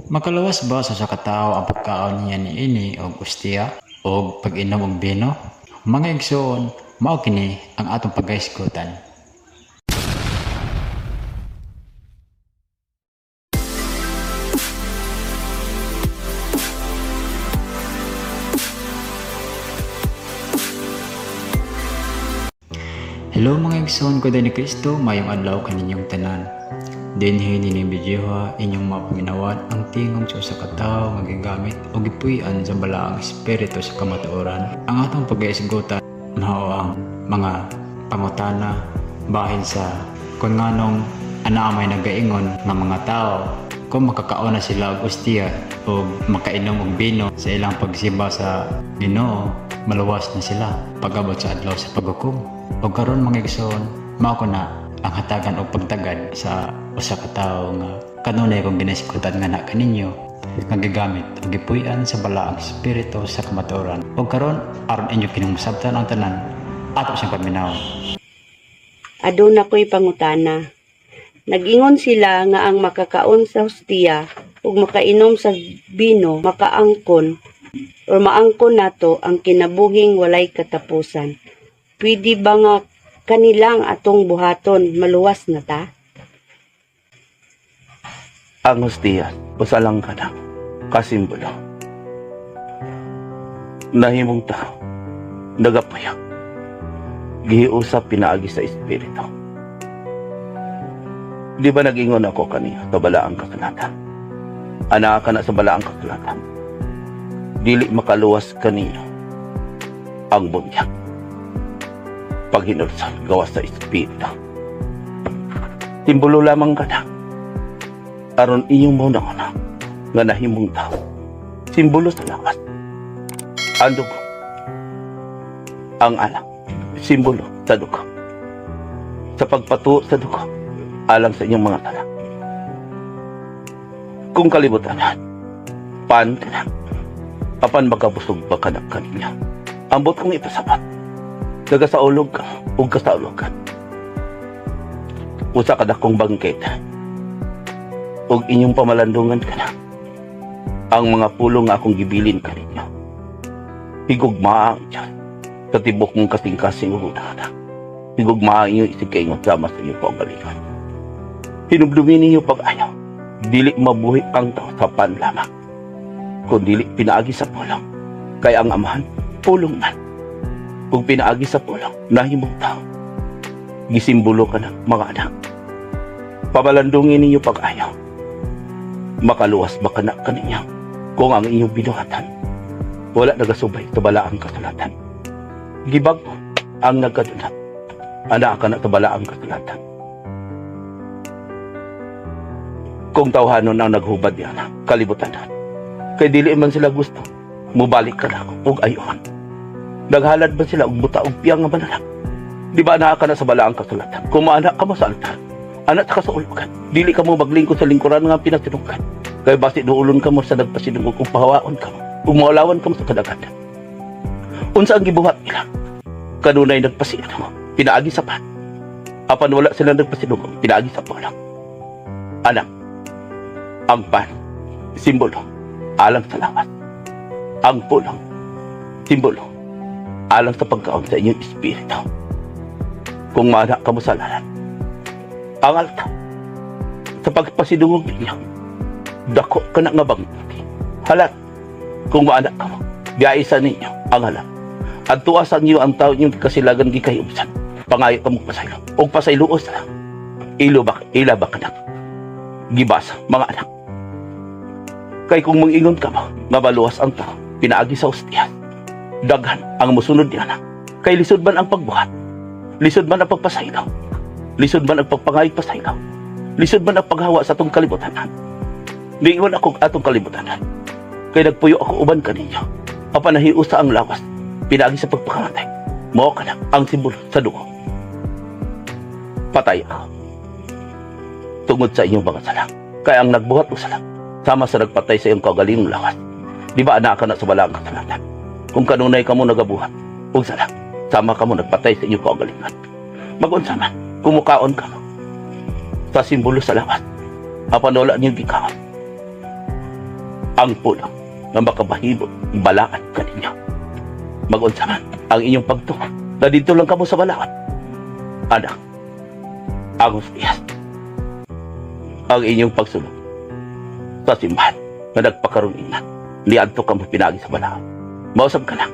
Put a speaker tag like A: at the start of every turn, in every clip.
A: Makalawas ba sa katao ang pagkaon niya ni ini og ustiya o pag-inom og bino? Mga igsoon, mao kini ang atong pagaisgutan. Hello mga igsoon ko din ni Kristo, mayong adlaw kaninyong tanan. Dinhi nining videoha inyong mapaminawat ang tingog sa katao nga gigamit o gipuy-an sa balaang espiritu sa kamatuoran. Ang atong pag-iisgutan mao ang mga pangutana bahin sa kung nganong ana may nagaingon nga mga tao kung makakauna sila og ustiya o makainom og bino sa ilang pagsimba sa Ginoo, maluwas na sila pag-abot sa adlaw sa paghukom. O karon mga igsoon, mao ko na ang hatagan o pagtagad sa usa ka tawo nga kanunay kong ginaisgutan nga na kaninyo nga gigamit o gipuy-an sa balaang espiritu sa kamatuoran. O karon aron inyo kining masabtan ang tanan ato siyang paminaw.
B: Aduna ko'y pangutana. Nag-ingon sila nga ang makakaon sa hostia ug makainom sa bino makaangkon o maangkon nato ang kinabuhing walay katapusan. Pwede ba nga kanilang atong buhaton maluwas na ta?
C: Ang hostia, usalang ka na, kasimbolo. Nahimong tao, nagapuyak, gihiusap pinaagi sa espiritu. Di ba nag-ingon ako kaniya sa balaang kasulatan? Ana ka na sa balaang kasulatan. Dili makaluwas kaniya ang bunyag. Paghinulsan, gawas sa espiritu. Simbolo lamang ka na. Aron iyong mauna nga nahimong tao. Simbolo sa lakas. Ang dugo. Ang anak. Simbolo sa dugo. Sa pagpatuo sa dugo. Alang sa inyong mga tala. Kung kalibutan na, paan ka na? Apan magkabusog ba ka na kaninya? Ambot kong ipasapat. Daga sa ulog ka, ug ka sa ulogan. Usa ka dakong bangkit. Ug inyong pamalandungan ka na. Ang mga pulong nga akong gibilin ka ninyo. Higugmaang dyan. Sa tibok mong kasing-kasing ugunana. Higugmaang inyo isikaingot sama sa inyong pagalikan. Hinublumin ninyo pag-ayaw. Dili mabuhi ang tao sa panlamang. Kung dili pinaagi sa pulong. Kaya ang amahan, pulong man. Kung pinaagi sa pulong, nahimong tao. Gisimbolo ka ng mga anak. Pamalandungin ninyo pag-ayaw. Makaluwas ba ka na kaninyo kung ang inyong binuhatan wala nagasubay sa balaang kasulatan. Gibag mo ang nagkadunat. Anak ka na sa balaang kasulatan. Kung tawhanon ang naghubad yan, kalibutan na. Kay dili man sila gusto, mubalik ka na ug ayon. Naghalad ba sila og buta og piyang nga banalag? Di ba anak ka na sa balaang kasulatan? Kung maanak ka mo sa altar, anak ka sa ulugan. Dili ka mo maglingkod sa lingkuran nga pinatinungkan. Kaya basi nuulon ka mo sa nagpasinungog kung pahawaon ka mo. Kung maulawan ka mo sa kadagat. Unsa ang gibuhat nila? Kanunay nagpasinungog mo. Pinaagi sa pan. Apan wala sila nagpasinungog. Pinaagi sa pulang. Anak, ang pan, simbolo, alang sa lakas. Ang pulang, simbolo, alang sa pagkaon sa inyong espiritu. Kung maanak ka mo sa lalan, ang alta, sa pagpasidungog ninyo, dako ka na nga bangti. Halat, kung maanak ka mo, gaisa ninyo ang halat. At tuwasan niyo ang tao niyo kasilagan gikayubsan. Pangayo ka mo pasaylo. O pasayluos na lang. Ilaba ka na. Gibasa, mga anak. Kay kung mangingon ka mo, mabaluwas ang tao, pinaagi sa hostia. Daghan ang musunod niya na. Kay lisod man ang pagbuhat. Lisod man ang pagpasaylaw. Lisod man ang pagpangayag pasaylaw. Lisod man ang paghawa sa atong kalibutanan. Niingon ako atong kalibutanan. Kay nagpuyo ako uban kaninyo. Apanahiusa ang lawas. Pinaagi sa pagpakamatay. Mao ka na ang simbolo sa dugo. Patay ako. Tungod sa inyong mga sala. Kaya ang nagbuhat o sala. Sama sa nagpatay sa iyong kagaling lawas. Di ba anak ka na sa balaang kasalatan? Kung kanunay ka mo nagabuhat, huwag sala, sama ka mo nagpatay sa inyong kagalingan. Mag-unsa man, kumukaon ka mo. Sa simbolo sa lawas, apan wala niyong gikaon. ang pulang nga makabahimo balaan kaninyo. Mag-unsa man ang inyong pagtuo na dito lang kamo sa balaan. Anak, Agos Diaz, ang inyong pagsulong sa simbahan na nagpakaruninan ni adto kamo pinagi sa balaan. Mausap ka lang,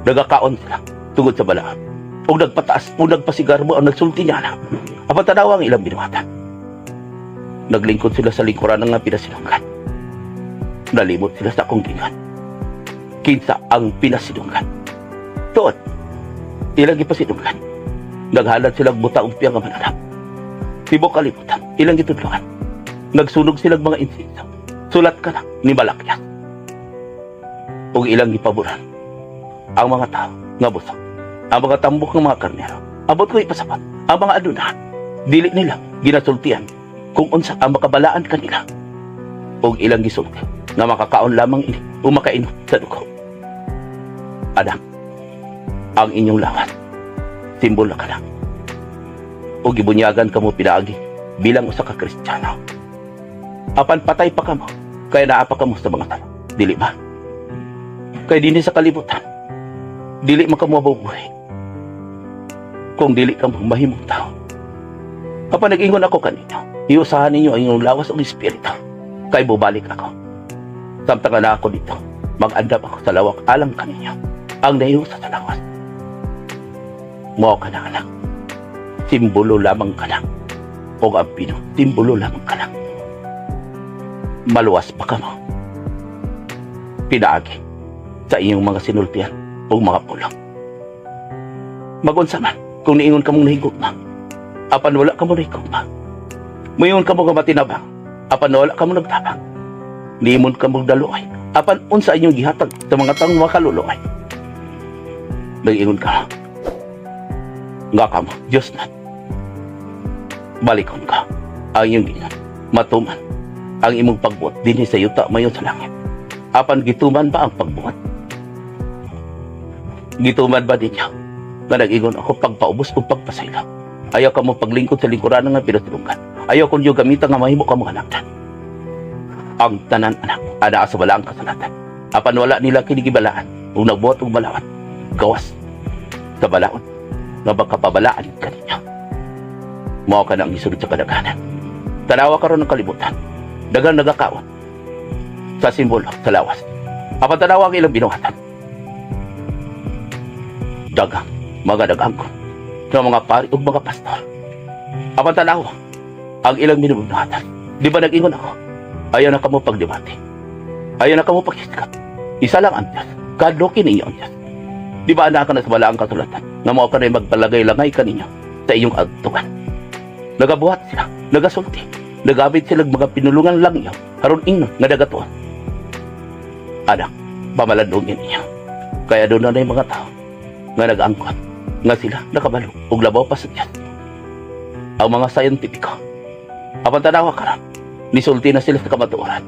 C: nagakaon sila tungod sa balaan. O nagpataas o nagpasigar mo ang nagsulti niya na. Apan tanawa ang ilang binuhatan. Naglingkod sila sa lingkuran ng nga pinasinunggan. Nalimot sila sa akong gingan. Kinsa ang pinasinunggan. Tuot, ilang ipasinunggan. Naghalad silang buta umpiang nga mananap. Tibok kalimutan, ilang itudluan. Nagsunog silang mga insinso. Sulat ka na ni Malakyas. O ilang ipaburan. Ang mga tao nga busog. Ang mga tambok ng mga karnero. Abot ko ipasapat. Ang mga adunahan. Dili nila ginasultian kung unsa ang makabalaan kanila. O ilang gisulti nga makakaon lamang ini o makainom sa dugo. Anak, ang inyong lawas, simbolo ka lang. O gibunyagan ka mo pinaagi bilang usa ka Kristiyano. Apan patay pa ka mo, kaya naapa ka mo sa mga tao. Dili ba? Kaya dini sa kalibutan, dili man ka mo mabubuhay. Kung dili ka mo mahimong tao. Kapag nag-ingon ako kanino, iusahan ninyo ang inyong lawas o espiritu. Kaya bubalik ako. Samtang na ako dito, mag-andam ako sa lawak alang kaninyo. Ang naiusa sa lawas. Mo ka na anak. Simbolo lamang ka lang. O ang pino, simbolo lamang ka lang. Maluwas pa ka mo. Pinaagi sa inyong mga sinultian o mga pulang. Magunsa man, kung niingon ka mong nahigugma, apan wala ka mong nahigugma. Mayon ka mong matinabang, apan wala ka mong nagtabang. Niimon ka mong daluay, apan unsa inyong gihatag sa mga taong makaluluay. Nag-ingon ka, nga ka mo, Diyos na. Balikon ka, ang iyong gingan, matuman, ang imong pagbuot, dinhi sa yuta mayon sa langit. Apan gituman ba ang pagbuot? Gituman ba din niya? Na nag-ingon ako pagpaubos o pagpasaylo. Ayaw ka mo paglingkod sa lingkuran nga pinasulungan. Ayaw ko niyo gamitan nga mahimo ka mga anak. Ang tanan anak, ada sa balaang kasalatan. Apan wala nila kinigibalaan o nagbuhat og balawat. Gawas sa balaod nga bakapabalaan ka ninyo. Mao ka na ang isulod sa kadaghanan. Tanawa ka ron ng kalibutan. Dagang nagakaon sa simbolo sa lawas. Apan tanawa ang ilang binuhatan. Dagang mga dagangkon ng mga pari o mga pastor. Apan tanawa ang ilang minubunuhatan. Di ba nag-ingon ako? Ayaw na ka mo pagdebate. Ayaw na ka mo pagsisikap. Isa lang ang Diyos. Kadlokin ninyo ang Diyos. Di ba anak ka na sa balaang kasulatan na mo ka na magpalagay-langay ka ninyo sa inyong agtukan. Nagabuhat sila, nagasulti, nagabit sila mga pinulungan lang niyo haron ingnon nga dagatuan. Anak, pamalandungin niyo. Kaya doon na yung mga tao nga nag-angkot nga sila nakabalo ug labaw pa sa Diyos. Ang mga scientifico, apan tanawa ka ron, nisulti na sila sa kamatuoran.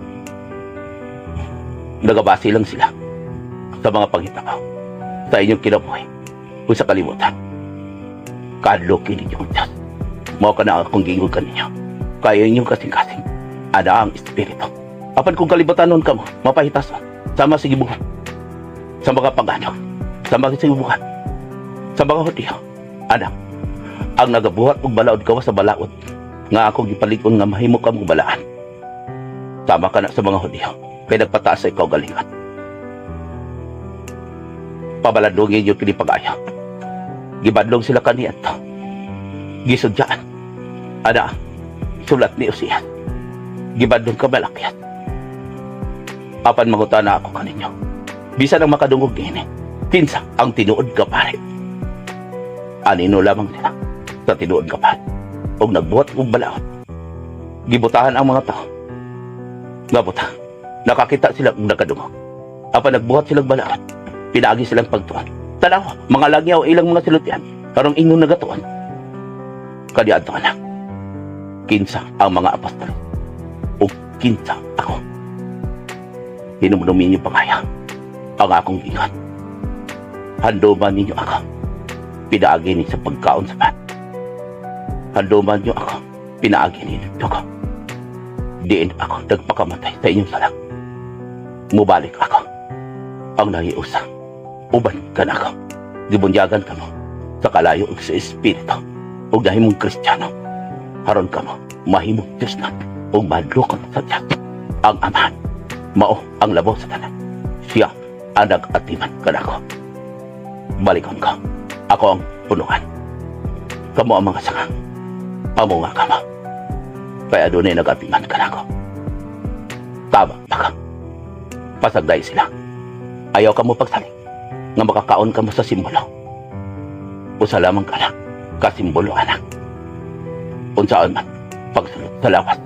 C: Nagabase lang sila sa mga paghitakaw sa inyong kinabuhi o sa kalimutan. Kadlokin ninyo ang Diyos. Mao ka na akong gingog kaninyo. Kaya inyong kasing-kasing ada ang espiritu. Apan kung kalibutanon ka mo, mapahitason sama sa gibuhat, sa mga pagano, sa mga sibubuhan, sa mga Hudiyo. Anak, ang nagabuhat og balaod kawa sa balaod nga ako gipalig-on nga mahimo ka mong balaan. Sama ka na sa mga Hudiyo kay nagpataas sa ikaw galingan. Pabaladungin yung pinipag-ayaw. Gibadlong sila kaniya to. Gisudyaan. Ada, sulat ni Usias. Gibadlong ka Malakyas. Apan mangutana ako kaninyo. Bisan ang makadungog ini, kinsa ang tinuod ka pare. Anino lamang sila sa tinuod ka pare. O nagbuhat og balaod. Gibutahan ang mga tao. Gabuta, nakakita sila og nakadungog. Apan nagbuhat silang balaod. Pinaagi silang pagtuan. Tanaw, mga langyaw ilang mga silutian. Karong ingong nagatuan. Kadiadto ka na. Kinsa ang mga apostol. O kinsa ako. Hinumdumi niyo pangaya ang akong ingat. Handoman ninyo ako. Pinaagi ni sa pagkaon sa pan. Handoman niyo ako. Pinaagi ni dugo. Diin ako nagpakamatay sa inyong salang. mubalik ako. Ang nahiusa, uban ka na ako. Dibunyagan ka mo sa kalayo ug sa espiritu ug nahimong Kristiyano. Haron ka mo, mahimong Diyos na ug madlukon sa Diyos. Ang Ama, mao ang labaw sa tanan. Siya ang nag-atiman ka na ako. Balikon ko, ako ang punuan. Kamo ang mga sangang, amo nga kamo. Kaya doon ay nag-atiman ka na ako. Tama pa ka. Pasagday sila. Ayaw ka mo pagsaling nga makakaon ka mo sa simbolo. Usa lamang ka na, kasimbolo anak. Unsaan man, pagsulod sa lawas.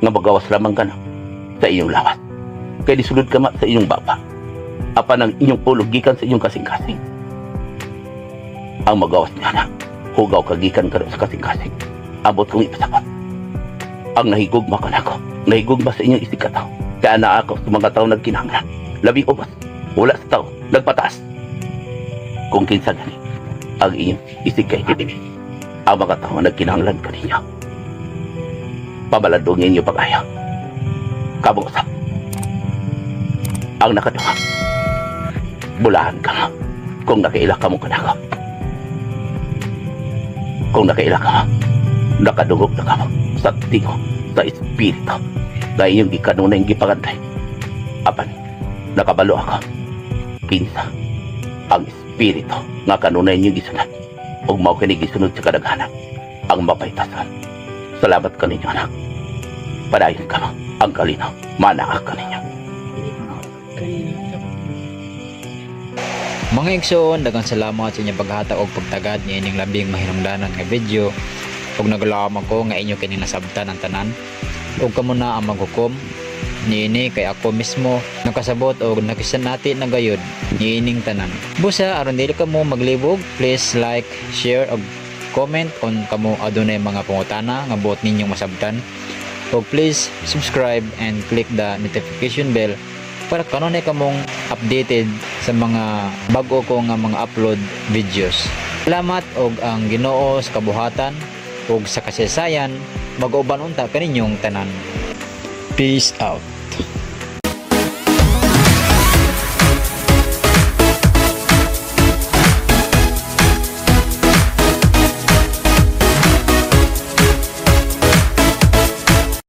C: Nga magawas lamang ka na sa inyong lawas. Kaya disulod ka ma sa inyong baba. Apan ang inyong ulog gikan sa inyong kasing-kasing. Ang magawas niya na, hugaw kagikan ka sa kasing-kasing. Abot kong ipasapot. Ang nahigugma ka na ako, nahigugma sa inyong isikataw. Kaya na ako sa mga tao nagkinahanglan. Labing ubas, wala sa tao, nagpataas. Kung kinsa gani, ang inyong isikay ibig. Ang mga tao nagkinahanglan ka ninyo. Pamaladungin niyo pag-ayaw. Kabong usap. Ang nakaduha, bulahan ka mo kung nakaila ka mo kanako. Kung nakaila ka mo, nakadungog na ka mo sa tingo, sa espiritu na inyong gikanunay yung gipagantay. Apan, nakabalo ako. Kinsa ang espiritu nga kanunay ninyong gisunod ug mao kini gisunod sa kadaghanan ang mapaytasan. Salamat ka ninyo, anak. Padayon ka mo ang kalinaw, manaak ka ninyo.
A: Mga igsoon, daghang salamat sa inyong paghata og pagtagad ni ining labing mahinungdanan nga video. Ug nagalaman ko nga inyo kini nasabtan ang tanan. Ug kamo na ang maghukom niini kay ako mismo nakasabot og nakisanati na gayud niining tanan. Busa aron dili kamo maglibog, please like, share ug comment on kamo adunay mga pangutana nga buot ninyong masabtan. Ug please subscribe and click the notification bell para kanunay kamong updated sa mga bag-o ko nga mga upload videos. Salamat og ang Ginoo sa kabuhatan ug sa kasaysayan mag-uban unta kaninyong tanan. Peace out.